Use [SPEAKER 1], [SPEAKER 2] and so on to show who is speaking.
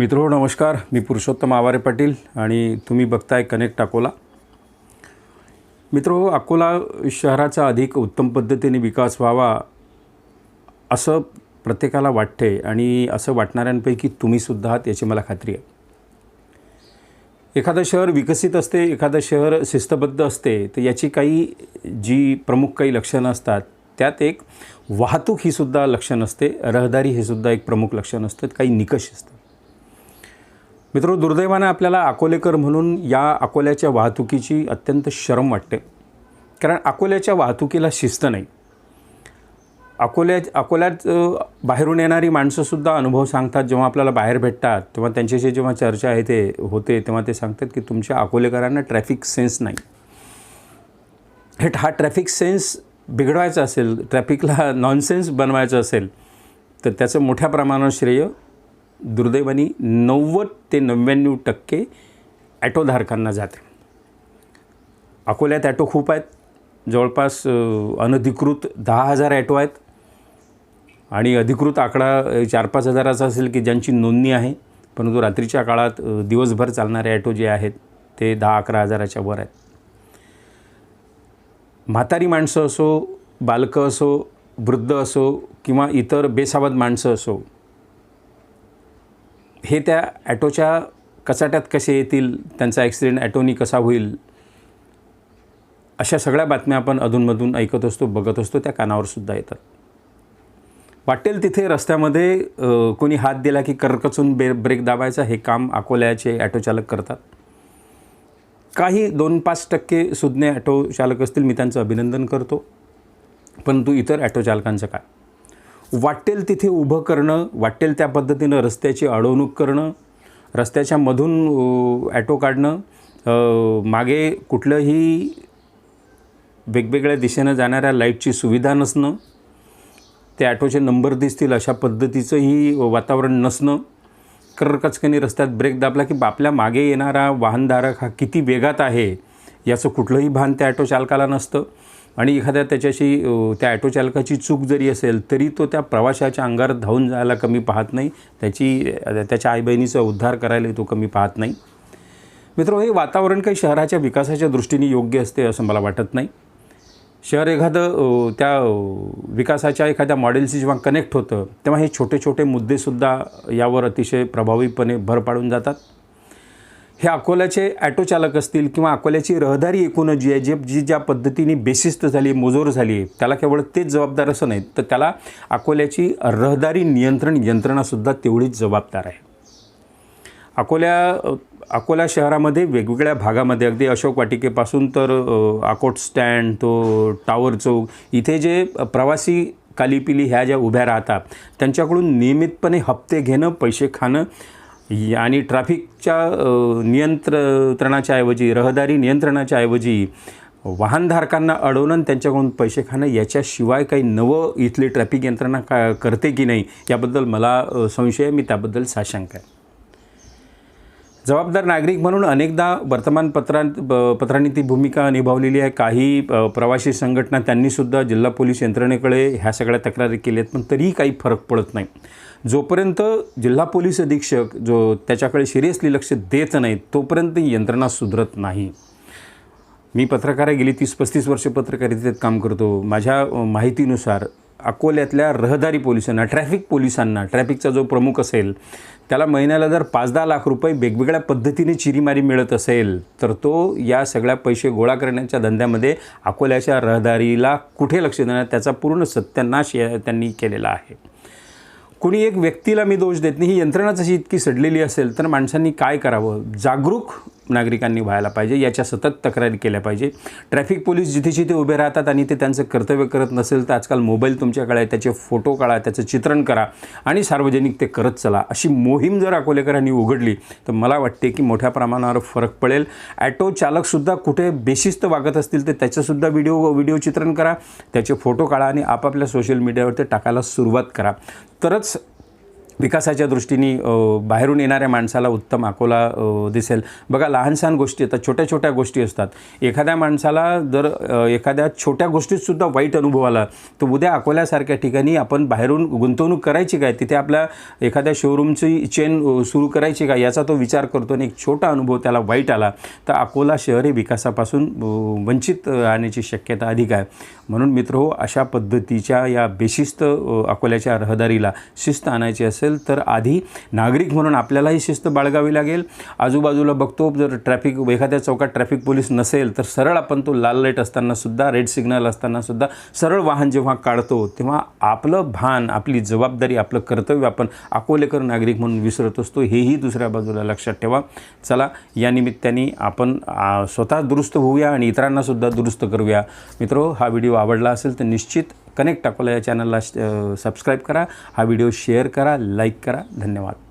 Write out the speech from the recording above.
[SPEAKER 1] मित्रो नमस्कार, मी पुरुषोत्तम आवारे पाटील आणि तुम्ही बघताय कनेक्ट अकोला. मित्रो, अकोला शहराचा अधिक उत्तम पद्धतीने विकास व्हावा असं प्रत्येकाला वाटते आणि असं वाटणाऱ्यांपैकी तुम्हीसुद्धा आहात याची मला खात्री आहे. एखादं शहर विकसित असते, एखादं शहर शिस्तबद्ध असते, तर याची काही जी प्रमुख काही लक्षणं असतात त्यात एक वाहतूक ही सुद्धा लक्षण असते, रहदारी हे सुद्धा एक प्रमुख लक्षण असतं, काही निकष असतात. मित्रो, दुर्दैवाने आपल्याला अकोलेकर म्हणून या अकोल्याच्या वाहतुकीची अत्यंत शरम वाटते, कारण अकोल्याच्या वाहतुकीला शिस्त नाही. अकोल्यात बाहेरून येणारी माणसंसुद्धा अनुभव सांगतात, जेव्हा आपल्याला बाहेर भेटतात तेव्हा त्यांच्याशी जेव्हा चर्चा आहे ते होते तेव्हा ते सांगतात की तुमच्या अकोलेकरांना ट्रॅफिक सेन्स नाही. हा ट्रॅफिक सेन्स बिघडवायचा असेल, ट्रॅफिकला नॉनसेन्स बनवायचं असेल तर त्याचं मोठ्या प्रमाणावर श्रेय दुर्दैवाने 90 ते 99% ॲटोधारकांना जाते. अकोल्यात ॲटो खूप आहेत, जवळपास अनधिकृत 10,000 ॲटो आहेत आणि अधिकृत आकडा 4-5 हजाराचा असेल की ज्यांची नोंदणी आहे, परंतु रात्रीच्या काळात दिवसभर चालणारे ॲटो जे आहेत ते 10-11 हजाराच्या वर आहेत. म्हातारी माणसं असो, बालकं असो, वृद्ध असो किंवा इतर बेसावध माणसं असो, हे त्या ॲटोच्या कचाट्यात कसे येतील, त्यांचा ॲक्सिडेंट ॲटोनी कसा होईल, अशा सगळ्या बातम्या आपण अधूनमधून ऐकत असतो, बघत असतो, त्या कानावरसुद्धा येतात. वाटेल तिथे रस्त्यामध्ये कोणी हात दिला की करकचून ब्रेक दाबायचा हे काम अकोल्याचे ॲटोचालक करतात. काही 2-5% सुज्ञ ॲटो चालक असतील, मी त्यांचं अभिनंदन करतो, परंतु इतर ॲटोचालकांचं काय? वाटेल तिथे उभं करणं, वाटेल त्या पद्धतीनं रस्त्याची अडवणूक करणं, रस्त्याच्या मधून ॲटो काढणं, मागे कुठलंही वेगवेगळ्या दिशेनं जाणाऱ्या लाईटची सुविधा नसणं, ते ॲटोचे नंबर दिसतील अशा पद्धतीचंही वातावरण नसणं, करकचकनी रस्त्यात ब्रेक दाबला की आपल्या मागे येणारा वाहनधारक हा किती वेगात आहे याचं कुठलंही भान त्या ॲटो चालकाला नसतं आणि एखाद्या त्या ॲटो चालकाची चूक जरी असेल तरी तो त्या प्रवाशाच्या अंगावर धावून जायला कमी पाहत नाही, त्याच्या आईबहिणीचा उद्धार करायला तो कमी पाहत नाही. मित्रो, हे वातावरण काही शहराच्या विकासाच्या दृष्टीने योग्य असते असं मला वाटत नाही. शहर एखादं त्या विकासाच्या एखाद्या मॉडेलशी जेव्हा कनेक्ट होतं तेव्हा हे छोटे छोटे मुद्देसुद्धा यावर अतिशय प्रभावीपणे भर पाडून जातात. हे अकोल्याचे ॲटो चालक असतील किंवा अकोल्याची रहदारी एकूणच जी आहे, जी ज्या पद्धतीने बेशिस्त झाली, मुजोर झाली आहे, त्याला केवळ तेच जबाबदार असं नाही, तर त्याला अकोल्याची रहदारी नियंत्रण यंत्रणासुद्धा तेवढीच जबाबदार आहे. अकोला शहरामध्ये वेगवेगळ्या भागामध्ये, अगदी अशोक वाटिकेपासून तर अकोट स्टँड, तो टावर चौक, इथे जे प्रवासी कालीपिली ह्या ज्या उभ्या राहतात त्यांच्याकडून नियमितपणे हप्ते घेणं, पैसे खाणं आणि ट्रॅफिकच्या नियंत्रणाच्या ऐवजी, रहदारी नियंत्रणाच्या ऐवजी वाहनधारकांना अडवणं आणि त्यांच्याकडून पैसे खाणं याच्याशिवाय काही नवं इथली ट्रॅफिक यंत्रणा करते की नाही याबद्दल मला संशय आहे. मी त्याबद्दल साशंक आहे. जबाबदार नागरिक म्हणून अनेकदा वर्तमानपत्रांनी ती भूमिका निभावलेली आहे. काही प्रवासी संघटना त्यांनीसुद्धा जिल्हा पोलीस यंत्रणेकडे ह्या सगळ्या तक्रारी केल्या आहेत, पण तरीही काही फरक पडत नाही. जोपर्यंत जिल्हा पोलीस अधीक्षक त्याच्याकडे सिरियसली लक्ष देत नाहीत तोपर्यंत ही यंत्रणा सुधरत नाही. मी पत्रकार आहे, गेली 30-35 वर्ष पत्रकारितेत काम करतो. माझ्या माहितीनुसार अकोल्यातल्या रहदारी पोलिसांना, ट्रॅफिक पोलिसांना, ट्रॅफिकचा जो प्रमुख असेल त्याला महिन्याला जर 5-10 लाख रुपये वेगवेगळ्या पद्धतीने चिरीमारी मिळत असेल तर तो या सगळ्या पैसे गोळा करण्याच्या धंद्यामध्ये अकोल्याच्या रहदारीला कुठे लक्ष देणार, त्याचा पूर्ण सत्यानाश त्यांनी केलेला आहे. कुणी एक व्यक्तीला मी दोष देत नाही. ही यंत्रणा जशी इतकी सडलेली असेल तर माणसांनी काय करावं? जागरूक नागरिकांनी व्हायला पाहिजे, याच्या सतत तक्रारी केल्या पाहिजे. ट्रॅफिक पोलीस जिथे जिथे उभे राहतात आणि ते त्यांचं कर्तव्य करत नसेल तर आजकाल मोबाईल तुमच्याकडे आहे, त्याचे फोटो काढा, त्याचं चित्रण करा आणि सार्वजनिक ते करत चला. अशी मोहीम जर अकोलेकरांनी उघडली तर मला वाटते की मोठ्या प्रमाणावर फरक पडेल. ॲटो चालकसुद्धा कुठे बेशिस्त वागत असतील तर त्याचंसुद्धा व्हिडिओ चित्रण करा, त्याचे फोटो काढा आणि आपापल्या सोशल मीडियावर ते टाकायला सुरुवात करा. तरच विकासाच्या दृष्टीने बाहेरून येणाऱ्या माणसाला उत्तम अकोला दिसेल. बघा, लहान सहान गोष्टी येतात, छोट्या छोट्या गोष्टी असतात. एखाद्या माणसाला जर एखाद्या छोट्या गोष्टीतसुद्धा वाईट अनुभव आला, तर उद्या अकोल्यासारख्या ठिकाणी आपण बाहेरून गुंतवणूक करायची काय, तिथे आपल्या एखाद्या शोरूमची चेन सुरू करायची काय, याचा तो विचार करतो. आणि एक छोटा अनुभव त्याला वाईट आला तर अकोला शहर हे विकासापासून वंचित राहण्याची शक्यता अधिक आहे. म्हणून मित्रहो, अशा पद्धतीच्या या बेशिस्त अकोल्याच्या रहदारीला शिस्त आणायची असेल तर आधी नागरिक म्हणून आपल्यालाही शिस्त बाळगावी लागेल. आजूबाजूला बघतो, जर एखाद्या चौकात ट्रॅफिक पोलीस नसेल तर सरळ आपण तो लाल लाईट असतानासुद्धा, रेड सिग्नल असतानासुद्धा सरळ वाहन जेव्हा काढतो तेव्हा आपलं भान, आपली जबाबदारी, आपलं कर्तव्य आपण अकोलेकर नागरिक म्हणून विसरत असतो. हेही दुसऱ्या बाजूला लक्षात ठेवा. चला, या निमित्ताने आपण स्वतः दुरुस्त होऊया आणि इतरांनासुद्धा दुरुस्त करूया. मित्रो, हा व्हिडिओ आवडला असेल तर निश्चित कनेक्ट अकोला या चॅनलला सबस्क्राईब करा, हा व्हिडिओ शेअर करा, लाईक करा. धन्यवाद.